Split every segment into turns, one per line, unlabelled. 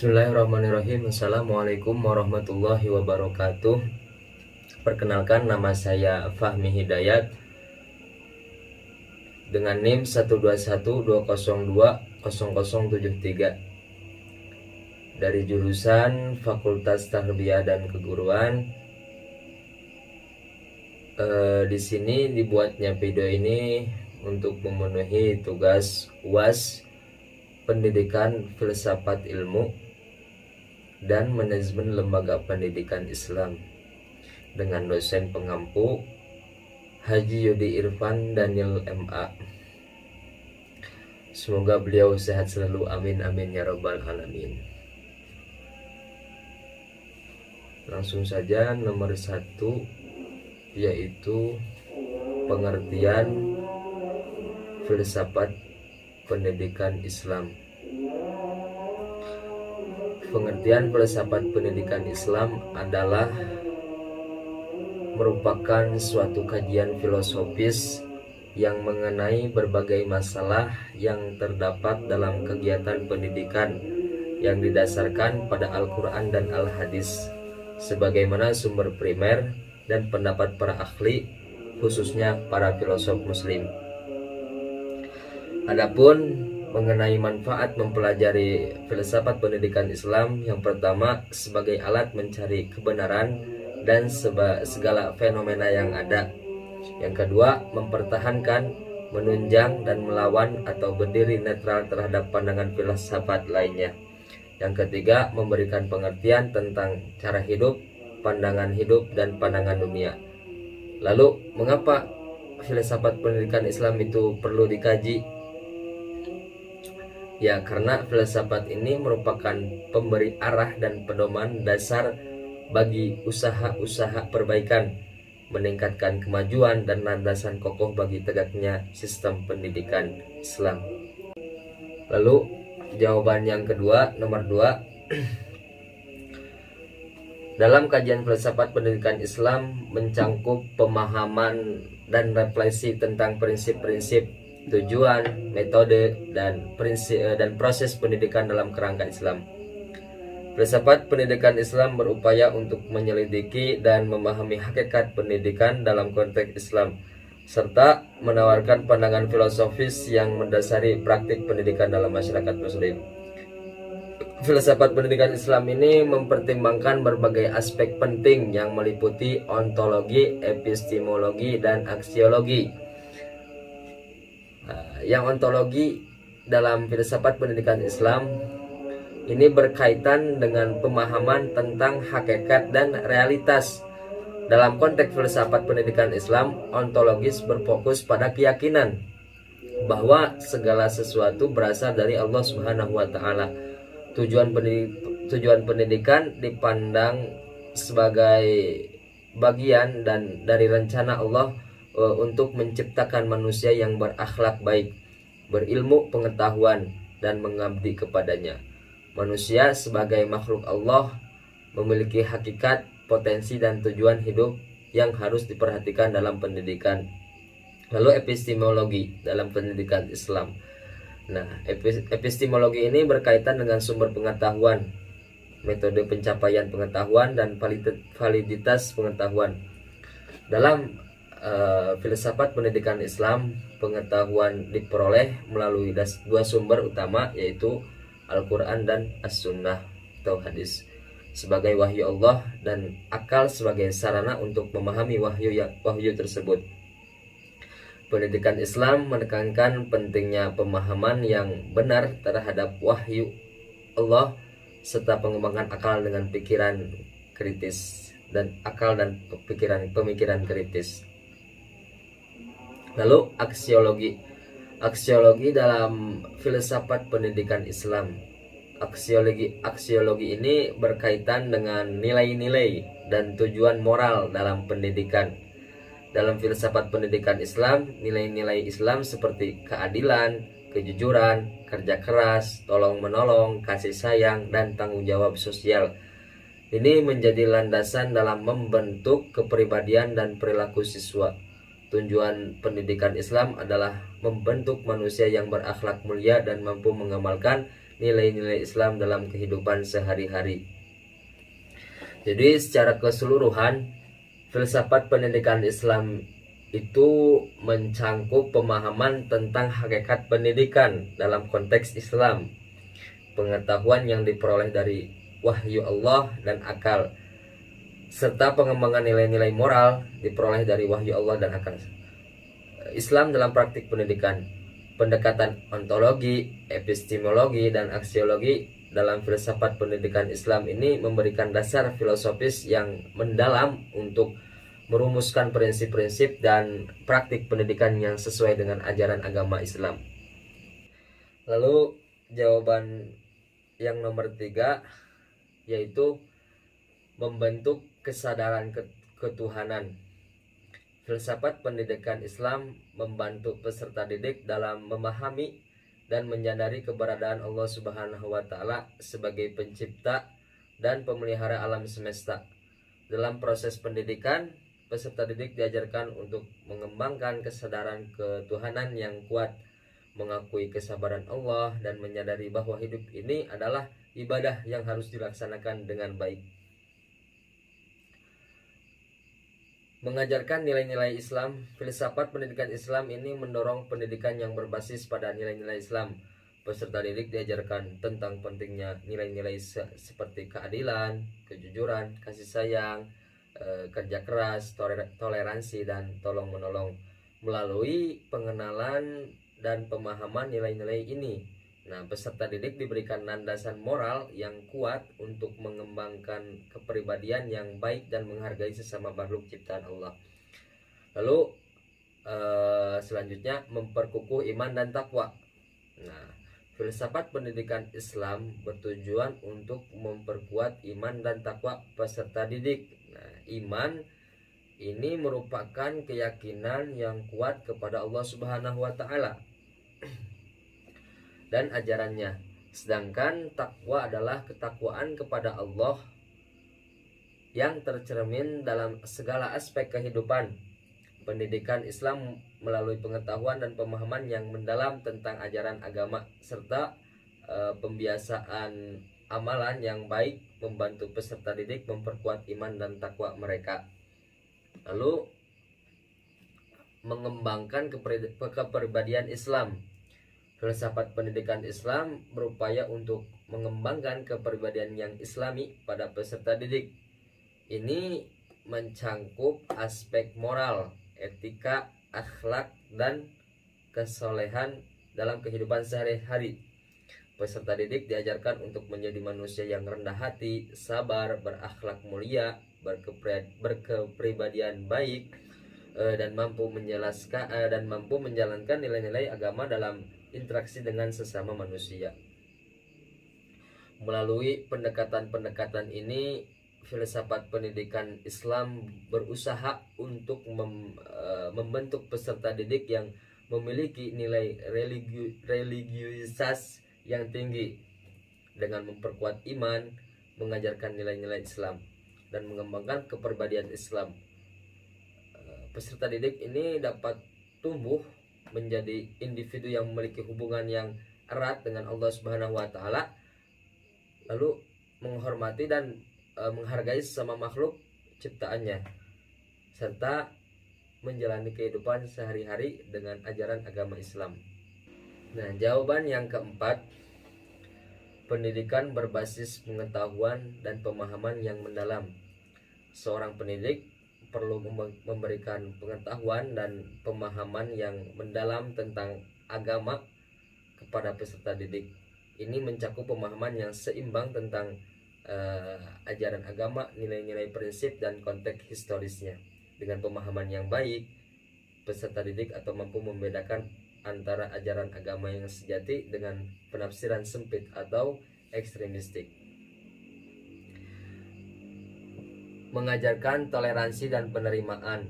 Bismillahirrahmanirrahim. Assalamualaikum warahmatullahi wabarakatuh. Perkenalkan, nama saya Fahmi Hidayat dengan NIM 12120200073 dari jurusan Fakultas Tarbiyah dan Keguruan. Di sini dibuatnya video ini untuk memenuhi tugas UAS Pendidikan Filsafat Ilmu dan Manajemen Lembaga Pendidikan Islam dengan dosen pengampu Haji Yudi Irfan Daniel MA. Semoga beliau sehat selalu, amin amin ya rabbal alamin. Langsung saja, nomor 1 yaitu pengertian filsafat pendidikan Islam. Pengertian filsafat pendidikan Islam adalah merupakan suatu kajian filosofis yang mengenai berbagai masalah yang terdapat dalam kegiatan pendidikan yang didasarkan pada Al-Quran dan Al-Hadis sebagaimana sumber primer dan pendapat para ahli, khususnya para filosof muslim. Adapun mengenai manfaat mempelajari filsafat pendidikan Islam, yang pertama sebagai alat mencari kebenaran dan segala fenomena yang ada. Yang kedua, mempertahankan, menunjang dan melawan atau berdiri netral terhadap pandangan filsafat lainnya. Yang ketiga, memberikan pengertian tentang cara hidup, pandangan hidup dan pandangan dunia. Lalu, mengapa filsafat pendidikan Islam itu perlu dikaji? Ya, karena filsafat ini merupakan pemberi arah dan pedoman dasar bagi usaha-usaha perbaikan, meningkatkan kemajuan dan landasan kokoh bagi tegaknya sistem pendidikan Islam. Lalu jawaban yang kedua, nomor 2. Dalam kajian filsafat pendidikan Islam mencangkup pemahaman dan refleksi tentang prinsip-prinsip, tujuan, metode, dan proses pendidikan dalam kerangka Islam. Filsafat pendidikan Islam berupaya untuk menyelidiki dan memahami hakikat pendidikan dalam konteks Islam, serta menawarkan pandangan filosofis yang mendasari praktik pendidikan dalam masyarakat Muslim. Filsafat pendidikan Islam ini mempertimbangkan berbagai aspek penting yang meliputi ontologi, epistemologi, dan aksiologi. Yang ontologi dalam filsafat pendidikan Islam ini berkaitan dengan pemahaman tentang hakikat dan realitas. Dalam konteks filsafat pendidikan Islam, ontologis berfokus pada keyakinan bahwa segala sesuatu berasal dari Allah Subhanahu wa taala. Tujuan pendidikan dipandang sebagai bagian dan dari rencana Allah untuk menciptakan manusia yang berakhlak baik, berilmu pengetahuan, dan mengabdi kepadanya. Manusia sebagai makhluk Allah memiliki hakikat, potensi, dan tujuan hidup yang harus diperhatikan dalam pendidikan. Lalu epistemologi dalam pendidikan Islam. Nah, epistemologi ini berkaitan dengan sumber pengetahuan, metode pencapaian pengetahuan, dan validitas pengetahuan. Dalam filsafat pendidikan Islam, pengetahuan diperoleh melalui dua sumber utama, yaitu Al-Quran dan As-Sunnah atau hadis sebagai wahyu Allah, dan akal sebagai sarana untuk memahami wahyu tersebut. Pendidikan Islam menekankan pentingnya pemahaman yang benar terhadap wahyu Allah serta pengembangan akal dengan pikiran kritis dan pemikiran kritis. Lalu aksiologi dalam filsafat pendidikan Islam. Aksiologi ini berkaitan dengan nilai-nilai dan tujuan moral dalam pendidikan. Dalam filsafat pendidikan Islam, nilai-nilai Islam seperti keadilan, kejujuran, kerja keras, tolong-menolong, kasih sayang, dan tanggung jawab sosial ini menjadi landasan dalam membentuk kepribadian dan perilaku siswa. Tujuan pendidikan Islam adalah membentuk manusia yang berakhlak mulia dan mampu mengamalkan nilai-nilai Islam dalam kehidupan sehari-hari. Jadi secara keseluruhan, filsafat pendidikan Islam itu mencangkup pemahaman tentang hakikat pendidikan dalam konteks Islam, pengetahuan yang diperoleh dari wahyu Allah dan akal, serta pengembangan nilai-nilai moral diperoleh dari wahyu Allah dan akal. Islam dalam praktik pendidikan, pendekatan ontologi, epistemologi, dan aksiologi dalam filsafat pendidikan Islam ini memberikan dasar filosofis yang mendalam untuk merumuskan prinsip-prinsip dan praktik pendidikan yang sesuai dengan ajaran agama Islam. Lalu jawaban yang nomor 3 yaitu membentuk kesadaran ketuhanan. Filsafat pendidikan Islam membantu peserta didik dalam memahami dan menyadari keberadaan Allah Subhanahu wa taala sebagai pencipta dan pemelihara alam semesta. Dalam proses pendidikan, peserta didik diajarkan untuk mengembangkan kesadaran ketuhanan yang kuat, mengakui kesabaran Allah, dan menyadari bahwa hidup ini adalah ibadah yang harus dilaksanakan dengan baik. Mengajarkan nilai-nilai Islam, filsafat pendidikan Islam ini mendorong pendidikan yang berbasis pada nilai-nilai Islam. Peserta didik diajarkan tentang pentingnya nilai-nilai seperti keadilan, kejujuran, kasih sayang, kerja keras, toleransi, dan tolong-menolong melalui pengenalan dan pemahaman nilai-nilai ini. Nah, peserta didik diberikan landasan moral yang kuat untuk mengembangkan kepribadian yang baik dan menghargai sesama makhluk ciptaan Allah. Lalu selanjutnya memperkukuh iman dan takwa. Nah, filsafat pendidikan Islam bertujuan untuk memperkuat iman dan takwa peserta didik. Nah, iman ini merupakan keyakinan yang kuat kepada Allah Subhanahu wa taala dan ajarannya. Sedangkan takwa adalah ketakwaan kepada Allah yang tercermin dalam segala aspek kehidupan. Pendidikan Islam melalui pengetahuan dan pemahaman yang mendalam tentang ajaran agama serta pembiasaan amalan yang baik membantu peserta didik memperkuat iman dan takwa mereka. Lalu mengembangkan kepribadian Islam. Filsafat pendidikan Islam berupaya untuk mengembangkan kepribadian yang islami pada peserta didik. Ini mencangkup aspek moral, etika, akhlak, dan kesolehan dalam kehidupan sehari-hari. Peserta didik diajarkan untuk menjadi manusia yang rendah hati, sabar, berakhlak mulia, berkepribadian baik, dan mampu menjalankan nilai-nilai agama dalam interaksi dengan sesama manusia. Melalui pendekatan-pendekatan ini, filsafat pendidikan Islam berusaha untuk membentuk peserta didik yang memiliki nilai religiusitas yang tinggi dengan memperkuat iman, mengajarkan nilai-nilai Islam, dan mengembangkan kepribadian Islam. Peserta didik ini dapat tumbuh menjadi individu yang memiliki hubungan yang erat dengan Allah Subhanahu wa taala, lalu menghormati dan menghargai sesama makhluk ciptaannya, serta menjalani kehidupan sehari-hari dengan ajaran agama Islam. Nah, jawaban yang keempat, pendidikan berbasis pengetahuan dan pemahaman yang mendalam. Seorang pendidik perlu memberikan pengetahuan dan pemahaman yang mendalam tentang agama kepada peserta didik. Ini mencakup pemahaman yang seimbang tentang ajaran agama, nilai-nilai prinsip, dan konteks historisnya. Dengan pemahaman yang baik, peserta didik atau mampu membedakan antara ajaran agama yang sejati dengan penafsiran sempit atau ekstremistik. Mengajarkan toleransi dan penerimaan.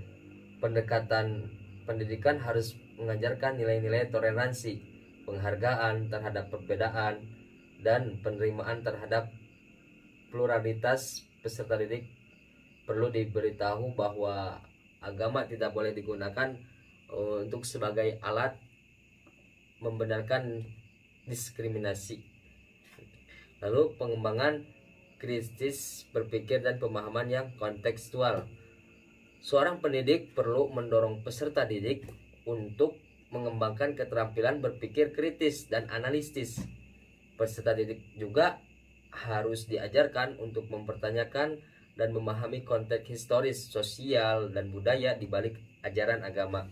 Pendekatan pendidikan harus mengajarkan nilai-nilai toleransi, penghargaan terhadap perbedaan, dan penerimaan terhadap pluralitas. Peserta didik perlu diberitahu bahwa agama tidak boleh digunakan untuk sebagai alat membenarkan diskriminasi. Lalu pengembangan kritis berpikir dan pemahaman yang kontekstual. Seorang pendidik perlu mendorong peserta didik untuk mengembangkan keterampilan berpikir kritis dan analitis. Peserta didik juga harus diajarkan untuk mempertanyakan dan memahami konteks historis, sosial, dan budaya di balik ajaran agama.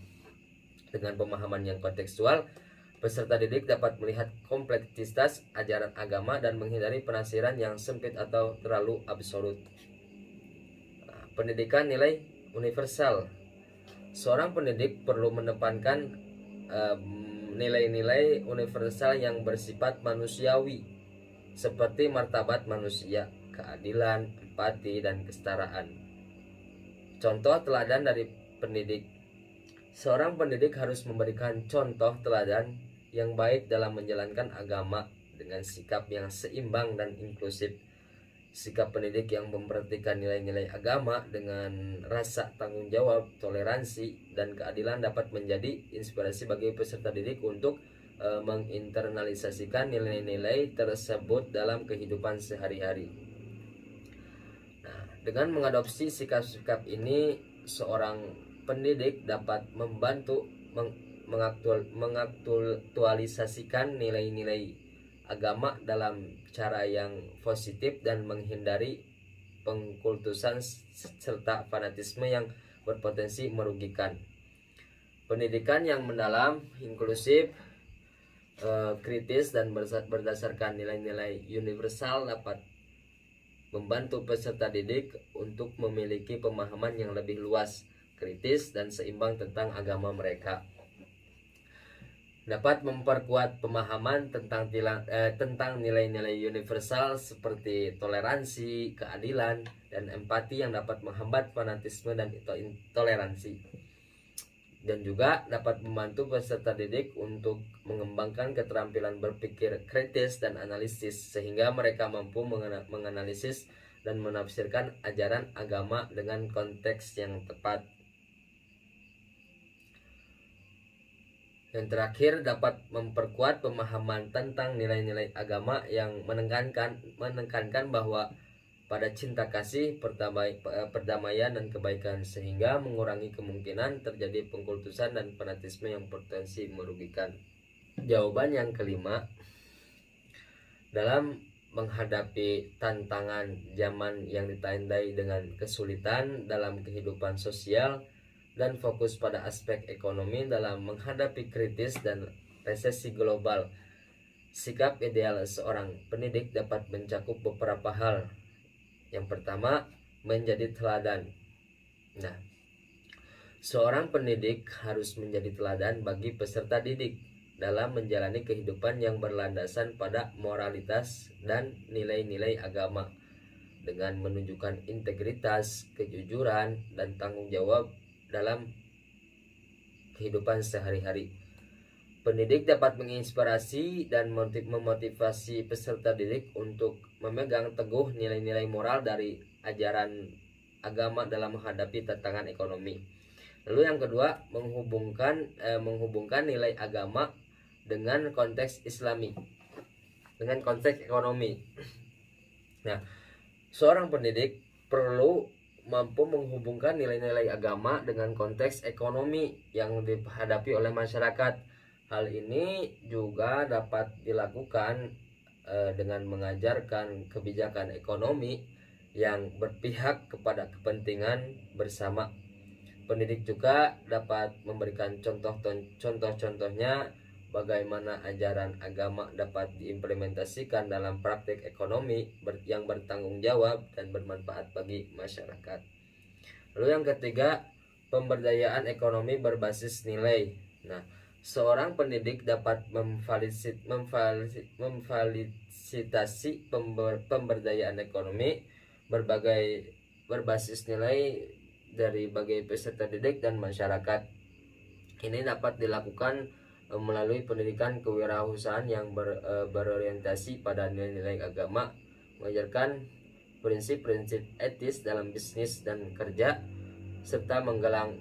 Dengan pemahaman yang kontekstual, peserta didik dapat melihat kompleksitas ajaran agama dan menghindari penafsiran yang sempit atau terlalu absolut. Pendidikan nilai universal. Seorang pendidik perlu mendepankan nilai-nilai universal yang bersifat manusiawi, seperti martabat manusia, keadilan, empati, dan kesetaraan. Contoh teladan dari pendidik. Seorang pendidik harus memberikan contoh teladan yang baik dalam menjalankan agama dengan sikap yang seimbang dan inklusif. Sikap pendidik yang memperhatikan nilai-nilai agama dengan rasa tanggung jawab, toleransi, dan keadilan dapat menjadi inspirasi bagi peserta didik untuk menginternalisasikan nilai-nilai tersebut dalam kehidupan sehari-hari. Nah, dengan mengadopsi sikap-sikap ini, seorang pendidik dapat membantu mengaktualisasikan nilai-nilai agama dalam cara yang positif dan menghindari pengkultusan serta fanatisme yang berpotensi merugikan. Pendidikan yang mendalam, inklusif, kritis, dan berdasarkan nilai-nilai universal dapat membantu peserta didik untuk memiliki pemahaman yang lebih luas, kritis, dan seimbang tentang agama mereka. Dapat memperkuat pemahaman tentang nilai-nilai universal seperti toleransi, keadilan, dan empati yang dapat menghambat fanatisme dan intoleransi. Dan juga dapat membantu peserta didik untuk mengembangkan keterampilan berpikir kritis dan analisis sehingga mereka mampu menganalisis dan menafsirkan ajaran agama dengan konteks yang tepat. Yang terakhir, dapat memperkuat pemahaman tentang nilai-nilai agama yang menekankan bahwa pada cinta kasih, perdamaian, dan kebaikan, sehingga mengurangi kemungkinan terjadi pengkultusan dan fanatisme yang berpotensi merugikan. Jawaban yang kelima, dalam menghadapi tantangan zaman yang ditandai dengan kesulitan dalam kehidupan sosial dan fokus pada aspek ekonomi dalam menghadapi kritis dan resesi global, sikap ideal seorang pendidik dapat mencakup beberapa hal. Yang pertama, menjadi teladan. Nah, seorang pendidik harus menjadi teladan bagi peserta didik dalam menjalani kehidupan yang berlandasan pada moralitas dan nilai-nilai agama dengan menunjukkan integritas, kejujuran, dan tanggung jawab dalam kehidupan sehari-hari. Pendidik dapat menginspirasi dan memotivasi peserta didik untuk memegang teguh nilai-nilai moral dari ajaran agama dalam menghadapi tantangan ekonomi. Lalu yang kedua, menghubungkan nilai agama dengan konteks Islami, dengan konteks ekonomi. Nah, seorang pendidik perlu mampu menghubungkan nilai-nilai agama dengan konteks ekonomi yang dihadapi oleh masyarakat. Hal ini juga dapat dilakukan dengan mengajarkan kebijakan ekonomi yang berpihak kepada kepentingan bersama. Pendidik juga dapat memberikan contoh-contohnya bagaimana ajaran agama dapat diimplementasikan dalam praktik ekonomi yang bertanggung jawab dan bermanfaat bagi masyarakat. Lalu yang ketiga, pemberdayaan ekonomi berbasis nilai. Nah, seorang pendidik dapat memfasilitasi pemberdayaan ekonomi berbasis nilai dari bagi peserta didik dan masyarakat. Ini dapat dilakukan melalui pendidikan kewirausahaan yang berorientasi pada nilai-nilai agama, mengajarkan prinsip-prinsip etis dalam bisnis dan kerja, serta menggalang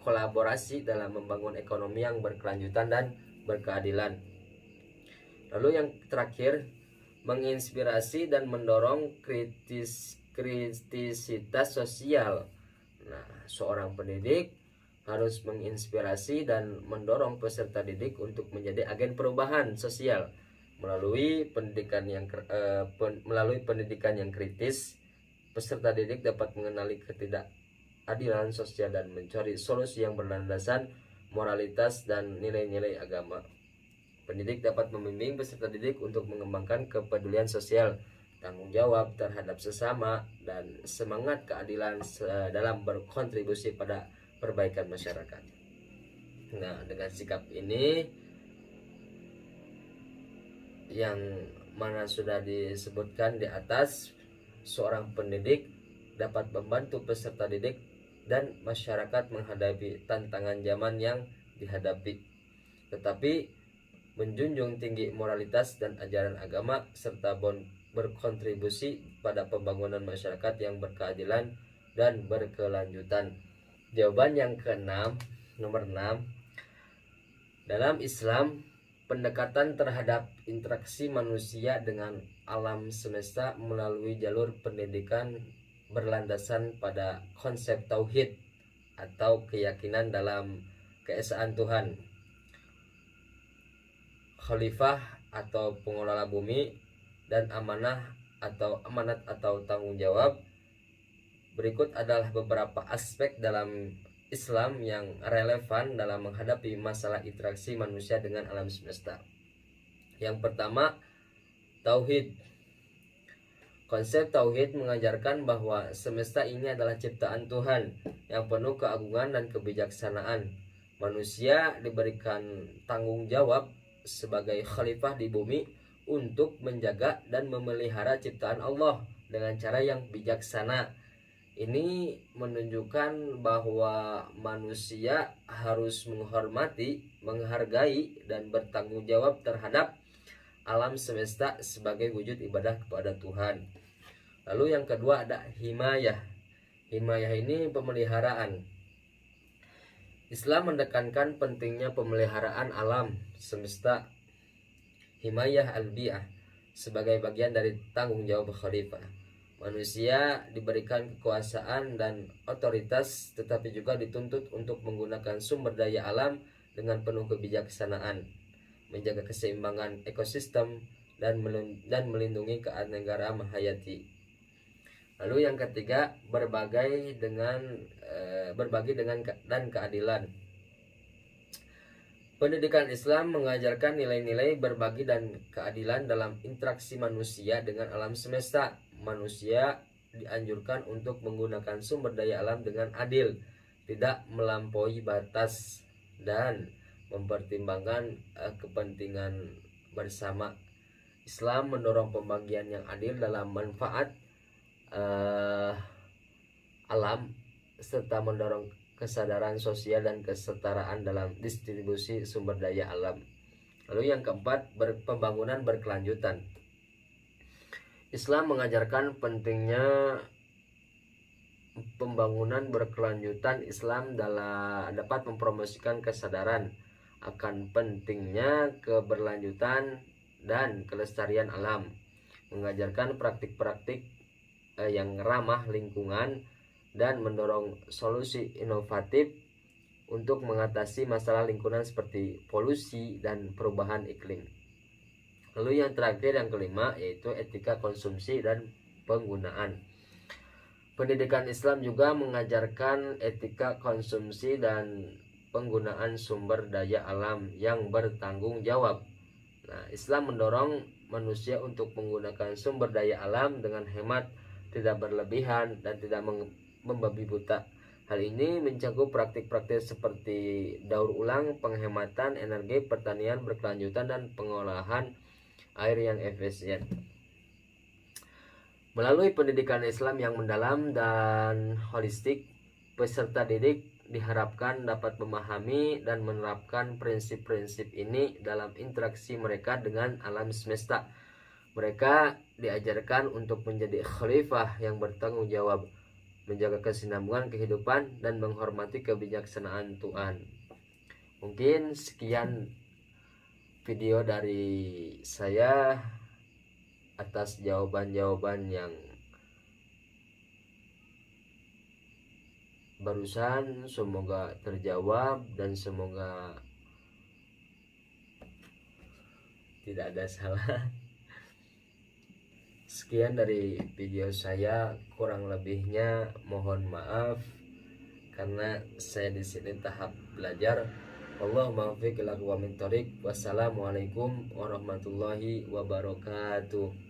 kolaborasi dalam membangun ekonomi yang berkelanjutan dan berkeadilan. Lalu yang terakhir, menginspirasi dan mendorong kritisitas sosial. Nah, seorang pendidik harus menginspirasi dan mendorong peserta didik untuk menjadi agen perubahan sosial melalui pendidikan yang kritis. Peserta didik dapat mengenali ketidakadilan sosial dan mencari solusi yang berlandaskan moralitas dan nilai-nilai agama. Pendidik dapat membimbing peserta didik untuk mengembangkan kepedulian sosial, tanggung jawab terhadap sesama, dan semangat keadilan dalam berkontribusi pada perbaikan masyarakat. Nah, dengan sikap ini yang mana sudah disebutkan di atas, seorang pendidik dapat membantu peserta didik dan masyarakat menghadapi tantangan zaman yang dihadapi, tetapi menjunjung tinggi moralitas dan ajaran agama serta berkontribusi pada pembangunan masyarakat yang berkeadilan dan berkelanjutan. Jawaban yang keenam, nomor 6. Dalam Islam, pendekatan terhadap interaksi manusia dengan alam semesta melalui jalur pendidikan berlandasan pada konsep tauhid atau keyakinan dalam keesaan Tuhan, khalifah atau pengelola bumi, dan amanat atau tanggung jawab. Berikut adalah beberapa aspek dalam Islam yang relevan dalam menghadapi masalah interaksi manusia dengan alam semesta. Yang pertama, tauhid. Konsep tauhid mengajarkan bahwa semesta ini adalah ciptaan Tuhan yang penuh keagungan dan kebijaksanaan. Manusia diberikan tanggung jawab sebagai khalifah di bumi untuk menjaga dan memelihara ciptaan Allah dengan cara yang bijaksana. Ini menunjukkan bahwa manusia harus menghormati, menghargai, dan bertanggung jawab terhadap alam semesta sebagai wujud ibadah kepada Tuhan. Lalu yang kedua ada himayah. Himayah ini pemeliharaan. Islam menekankan pentingnya pemeliharaan alam semesta, himayah al-bi'ah, sebagai bagian dari tanggung jawab khalifah. Manusia diberikan kekuasaan dan otoritas, tetapi juga dituntut untuk menggunakan sumber daya alam dengan penuh kebijaksanaan, menjaga keseimbangan ekosistem, dan melindungi keanekaraan hayati. Lalu yang ketiga, berbagi dengan keadilan. Pendidikan Islam mengajarkan nilai-nilai berbagi dan keadilan dalam interaksi manusia dengan alam semesta. Manusia dianjurkan untuk menggunakan sumber daya alam dengan adil, tidak melampaui batas, dan mempertimbangkan kepentingan bersama. Islam mendorong pembagian yang adil dalam manfaat alam serta mendorong kesadaran sosial dan kesetaraan dalam distribusi sumber daya alam. Lalu yang keempat, pembangunan berkelanjutan. Islam mengajarkan pentingnya pembangunan berkelanjutan. Islam dapat mempromosikan kesadaran akan pentingnya keberlanjutan dan kelestarian alam, mengajarkan praktik-praktik yang ramah lingkungan, dan mendorong solusi inovatif untuk mengatasi masalah lingkungan seperti polusi dan perubahan iklim. Lalu yang terakhir, yang kelima, yaitu etika konsumsi dan penggunaan. Pendidikan Islam juga mengajarkan etika konsumsi dan penggunaan sumber daya alam yang bertanggung jawab. Nah, Islam mendorong manusia untuk menggunakan sumber daya alam dengan hemat, tidak berlebihan, dan tidak membabi buta. Hal ini mencakup praktik-praktik seperti daur ulang, penghematan energi, pertanian berkelanjutan, dan pengolahan air yang efisien. Melalui pendidikan Islam yang mendalam dan holistik, peserta didik diharapkan dapat memahami dan menerapkan prinsip-prinsip ini dalam interaksi mereka dengan alam semesta. Mereka diajarkan untuk menjadi khalifah yang bertanggung jawab, menjaga kesinambungan kehidupan, dan menghormati kebijaksanaan Tuhan. Mungkin sekian video dari saya. atas jawaban-jawaban yang barusan. Semoga terjawab dan semoga tidak ada salah. Sekian dari video saya, kurang lebihnya mohon maaf karena saya di sini tahap belajar. Allahumma muwaffiq ila aqwamit thoriq. Wassalamualaikum warahmatullahi wabarakatuh.